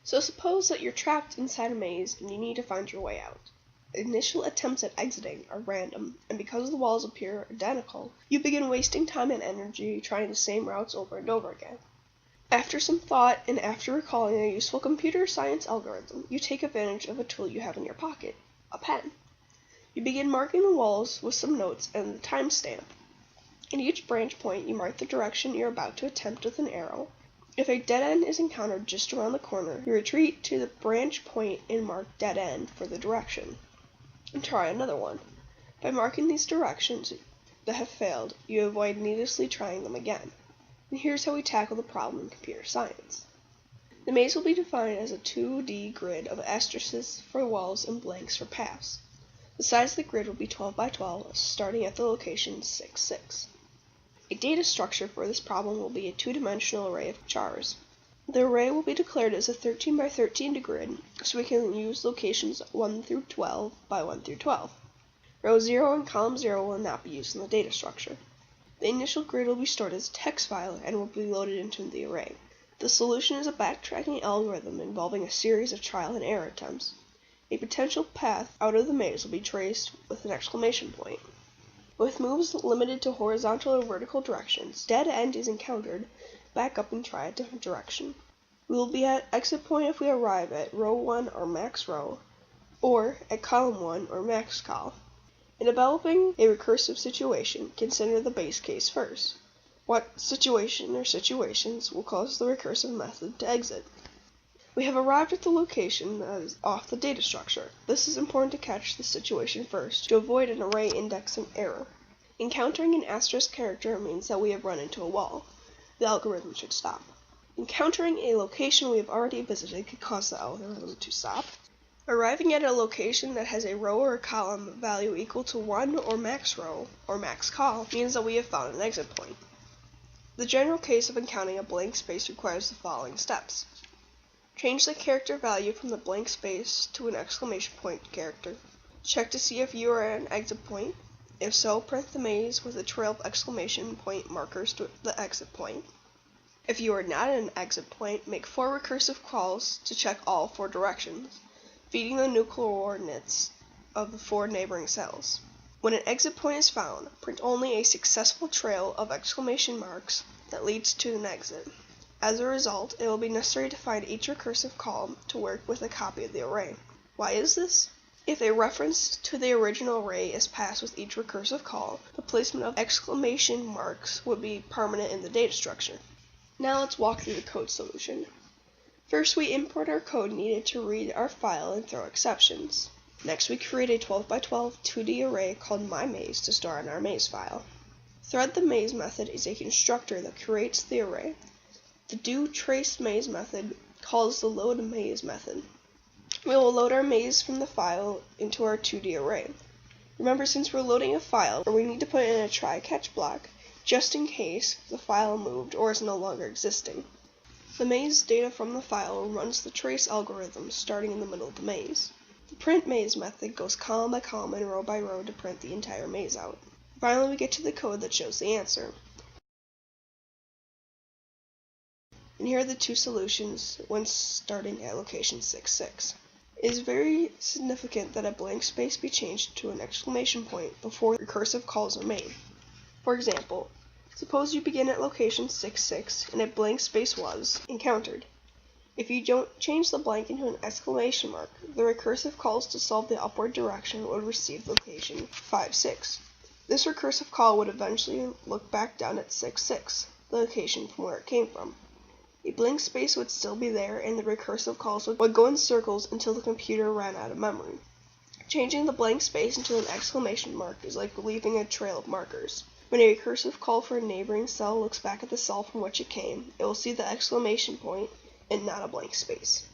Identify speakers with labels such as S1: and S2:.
S1: So suppose that you're trapped inside a maze and you need to find your way out. Initial attempts at exiting are random, and because the walls appear identical, you begin wasting time and energy trying the same routes over and over again. After some thought, and after recalling a useful computer science algorithm, you take advantage of a tool you have in your pocket, a pen. You begin marking the walls with some notes and the timestamp. In each branch point, you mark the direction you're about to attempt with an arrow. If a dead end is encountered just around the corner, you retreat to the branch point and mark dead end for the direction, and try another one. By marking these directions that have failed, you avoid needlessly trying them again. And here's how we tackle the problem in computer science. The maze will be defined as a 2D grid of asterisks for walls and blanks for paths. The size of the grid will be 12 by 12, starting at the location 6, 6. A data structure for this problem will be a two-dimensional array of chars. The array will be declared as a 13 by 13 grid, so we can use locations 1 through 12 by 1 through 12. Row 0 and column 0 will not be used in the data structure. The initial grid will be stored as a text file and will be loaded into the array. The solution is a backtracking algorithm involving a series of trial and error attempts. A potential path out of the maze will be traced with an exclamation point. With moves limited to horizontal or vertical directions, dead end is encountered, back up and try a different direction. We will be at exit point if we arrive at row 1 or max row, or at column 1 or max col. In developing a recursive situation, consider the base case first. What situation or situations will cause the recursive method to exit? We have arrived at the location that is off the data structure. This is important to catch the situation first to avoid an array indexing error. Encountering an asterisk character means that we have run into a wall. The algorithm should stop. Encountering a location we have already visited could cause the algorithm to stop. Arriving at a location that has a row or a column value equal to 1 or max row or max col means that we have found an exit point. The general case of encountering a blank space requires the following steps. Change the character value from the blank space to an exclamation point character. Check to see if you are at an exit point. If so, print the maze with a trail of exclamation point markers to the exit point. If you are not at an exit point, make 4 recursive calls to check all 4 directions, feeding the new coordinates of the 4 neighboring cells. When an exit point is found, print only a successful trail of exclamation marks that leads to an exit. As a result, it will be necessary to find each recursive call to work with a copy of the array. Why is this? If a reference to the original array is passed with each recursive call, the placement of exclamation marks would be permanent in the data structure. Now let's walk through the code solution. First, we import our code needed to read our file and throw exceptions. Next, we create a 12 by 12 2D array called myMaze to store in our maze file. Thread the maze method is a constructor that creates the array. The doTraceMaze method calls the loadMaze method. We will load our maze from the file into our 2D array. Remember, since we're loading a file, we need to put in a try-catch block, just in case the file moved or is no longer existing. The maze data from the file runs the trace algorithm starting in the middle of the maze. The printMaze method goes column by column and row by row to print the entire maze out. Finally, we get to the code that shows the answer. And here are the 2 solutions when starting at location 6, 6. It is very significant that a blank space be changed to an exclamation point before recursive calls are made. For example, suppose you begin at location 6, 6 and a blank space was encountered. If you don't change the blank into an exclamation mark, the recursive calls to solve the upward direction would receive location 5, 6. This recursive call would eventually look back down at 6, 6, the location from where it came from. A blank space would still be there, and the recursive calls would go in circles until the computer ran out of memory. Changing the blank space into an exclamation mark is like leaving a trail of markers. When a recursive call for a neighboring cell looks back at the cell from which it came, it will see the exclamation point and not a blank space.